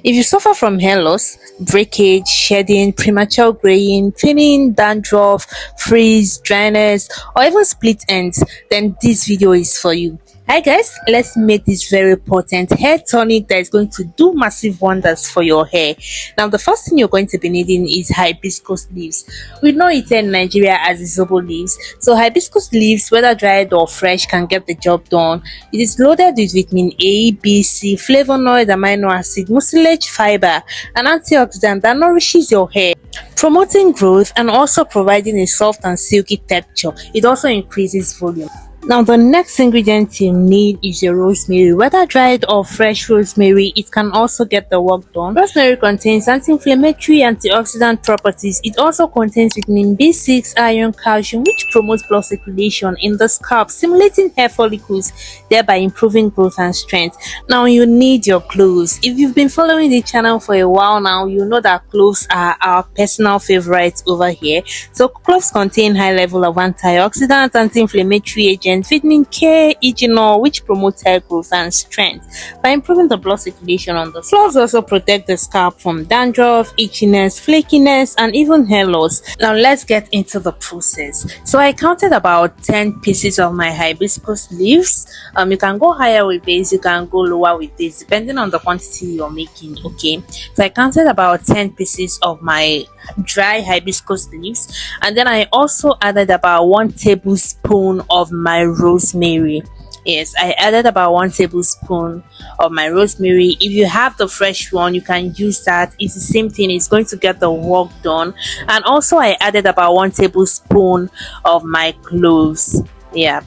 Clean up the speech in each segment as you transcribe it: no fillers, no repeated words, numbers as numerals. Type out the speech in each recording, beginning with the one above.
If you suffer from hair loss, breakage, shedding, premature graying, thinning, dandruff, frizz, dryness, or even split ends, then this video is for you. Hi guys, let's make this very potent hair tonic that is going to do massive wonders for your hair. Now the first thing you're going to be needing is hibiscus leaves. We know it in Nigeria as zobo leaves. So hibiscus leaves, whether dried or fresh, can get the job done. It is loaded with vitamin A, B, C, flavonoid, amino acid, mucilage, fiber, and antioxidant that nourishes your hair, promoting growth and also providing a soft and silky texture. It also increases volume. Now the next ingredient you need is your rosemary. Whether dried or fresh rosemary, it can also get the work done. Rosemary contains anti-inflammatory, antioxidant properties. It also contains vitamin B6, iron, calcium, which promotes blood circulation in the scalp, stimulating hair follicles, thereby improving growth and strength. Now you need your cloves. If you've been following the channel for a while now, you know that cloves are our personal favorites over here. So cloves contain high level of antioxidant, anti-inflammatory agents, vitamin K, itchiness, which promotes hair growth and strength by improving the blood circulation on the scalp. Cloves also protect the scalp from dandruff, itchiness, flakiness, and even hair loss. Now let's get into the process. So I counted about 10 pieces of my hibiscus leaves. You can go higher with this, you can go lower with this, depending on the quantity you're making. Okay, so I counted about 10 pieces of my dry hibiscus leaves, and then I also added about 1 tablespoon of my rosemary. Yes, I added about 1 tablespoon of my rosemary. If you have the fresh one, you can use that. It's the same thing, it's going to get the work done. And also I added about 1 tablespoon of my cloves. Yeah,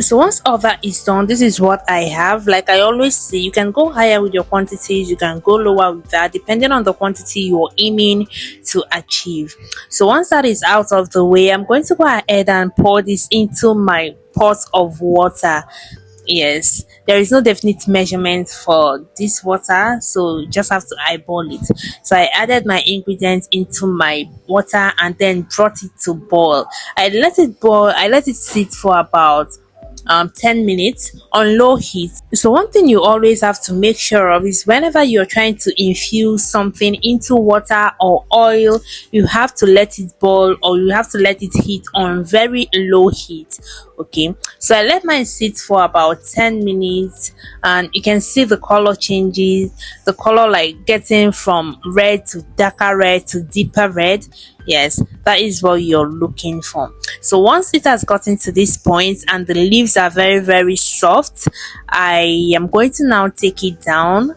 so once all that is done, this is what I have. Like I always say, you can go higher with your quantities, you can go lower with that, depending on the quantity you're aiming to achieve. So once that is out of the way, I'm going to go ahead and pour this into my pot of water. Yes, there is no definite measurement for this water, so you just have to eyeball it. So I added my ingredients into my water and then brought it to boil. I let it boil, I let it sit for about 10 minutes on low heat. So one thing you always have to make sure of is whenever you're trying to infuse something into water or oil, you have to let it boil, or you have to let it heat on very low heat. Okay, so I let mine sit for about 10 minutes, and you can see the color changes, the color like getting from red to darker red to deeper red. Yes, that is what you're looking for. So once it has gotten to this point and the leaves are very soft, I am going to now take it down.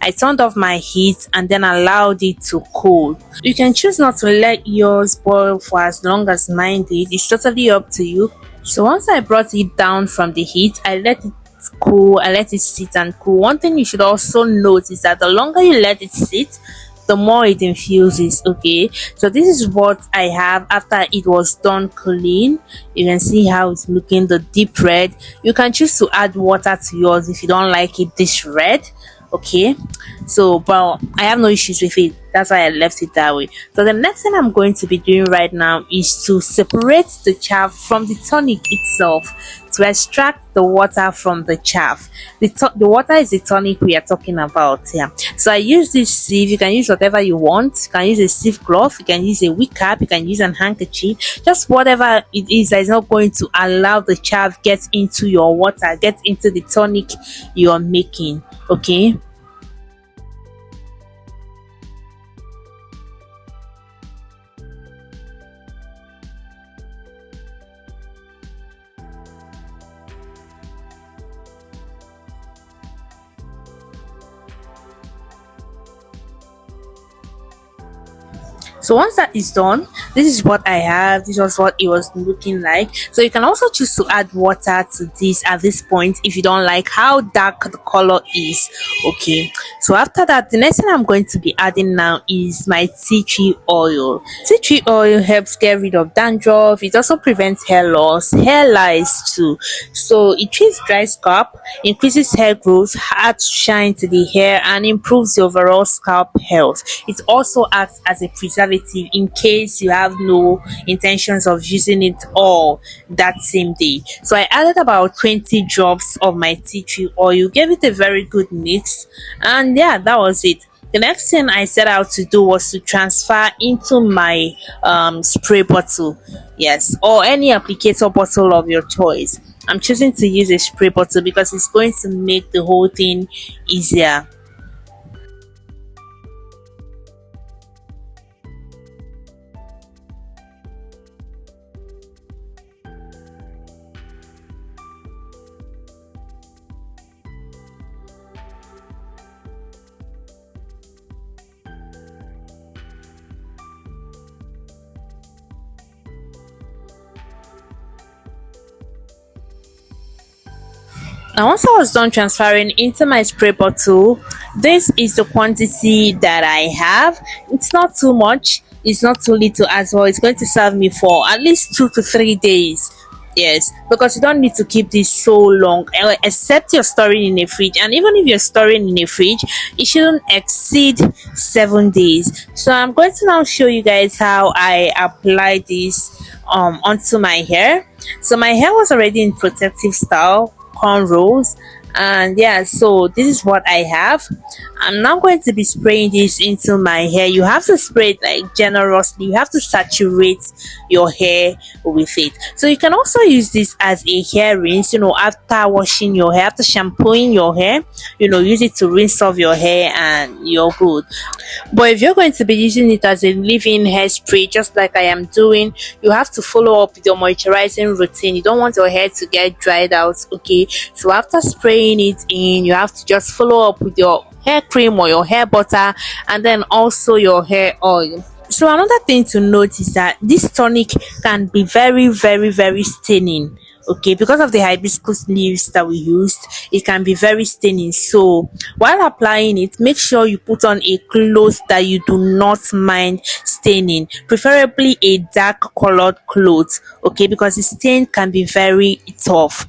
I turned off my heat and then allowed it to cool. You can choose not to let yours boil for as long as mine did. It's totally up to you. So once I brought it down from the heat, I let it cool, I let it sit and cool. One thing you should also note is that the longer you let it sit, the more it infuses. Okay, so this is what I have after it was done cooling. You can see how it's looking, the deep red. You can choose to add water to yours if you don't like it this red. Okay, so but I have no issues with it, that's why I left it that way. So the next thing I'm going to be doing right now is to separate the chaff from the tonic itself, to extract the water from the chaff. The water is the tonic we are talking about here. So I use this sieve. You can use whatever you want. You can use a sieve cloth, you can use a wig cap, you can use an handkerchief, just whatever it is that is not going to allow the chaff get into your water, get into the tonic you're making. Okay, so once that is done, this is what I have. This was what it was looking like. So you can also choose to add water to this at this point if you don't like how dark the color is. Okay, so after that, the next thing I'm going to be adding now is my tea tree oil. Tea tree oil helps get rid of dandruff. It also prevents hair loss, hair lice too. So it treats dry scalp, increases hair growth, adds shine to the hair, and improves the overall scalp health. It also acts as a preservative preservative in case you have no intentions of using it all that same day. So I added about 20 drops of my tea tree oil, gave it a very good mix, and yeah, that was it. The next thing I set out to do was to transfer into my spray bottle, yes, or any applicator bottle of your choice. I'm choosing to use a spray bottle because it's going to make the whole thing easier. Now, once I was done transferring into my spray bottle, this is the quantity that I have. It's not too much, it's not too little as well. It's going to serve me for at least 2 to 3 days. Yes, because you don't need to keep this so long, except you're storing in a fridge. And even if you're storing in a fridge, it shouldn't exceed 7 days. So I'm going to now show you guys how I apply this onto my hair. So my hair was already in protective style, cornrows, and yeah, so this is what I have. I'm now going to be spraying this into my hair. You have to spray it like generously, you have to saturate your hair with it. So you can also use this as a hair rinse, after washing your hair, after shampooing your hair, use it to rinse off your hair and you're good. But if you're going to be using it as a leave-in hairspray, just like I am doing, you have to follow up with your moisturizing routine. You don't want your hair to get dried out, okay? So after spraying it in, you have to just follow up with your hair cream or your hair butter, and then also your hair oil. So another thing to note is that this tonic can be very, very, very staining, okay? Because of the hibiscus leaves that we used, it can be very staining. So while applying it, make sure you put on a cloth that you do not mind staining, preferably a dark colored cloth, okay? Because the stain can be very tough.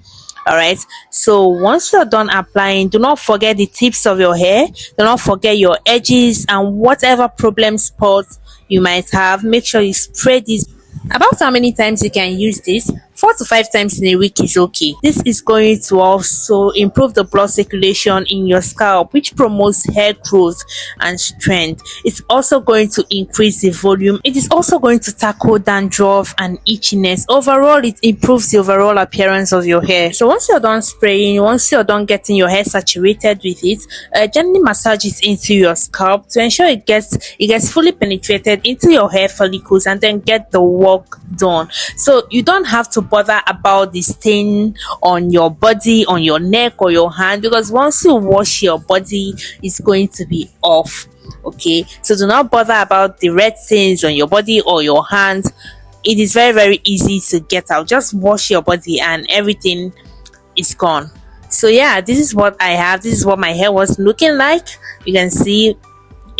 All right, so once you're done applying, do not forget the tips of your hair, do not forget your edges and whatever problem spots you might have. Make sure you spray this. About how many times you can use this? 4 to 5 times in a week is okay. This is going to also improve the blood circulation in your scalp, which promotes hair growth and strength. It's also going to increase the volume. It is also going to tackle dandruff and itchiness. Overall, it improves the overall appearance of your hair. So once you're done spraying, once you're done getting your hair saturated with it, gently massage it into your scalp to ensure it gets fully penetrated into your hair follicles, and then get the work done. So you don't have to bother about the stain on your body, on your neck or your hand, because once you wash your body, it's going to be off, okay? So do not bother about the red stains on your body or your hands. It is very, very easy to get out. Just wash your body and everything is gone. So yeah, this is what I have. This is what my hair was looking like. You can see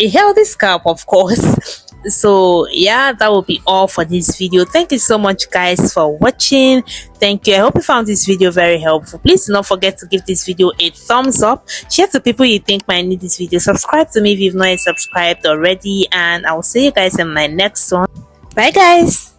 a healthy scalp, of course. So yeah, that will be all for this video. Thank you so much guys for watching. Thank you. I hope you found this video very helpful. Please do not forget to give this video a thumbs up, share to people you think might need this video, subscribe to me if you've not yet subscribed already, and I will see you guys in my next one. Bye guys.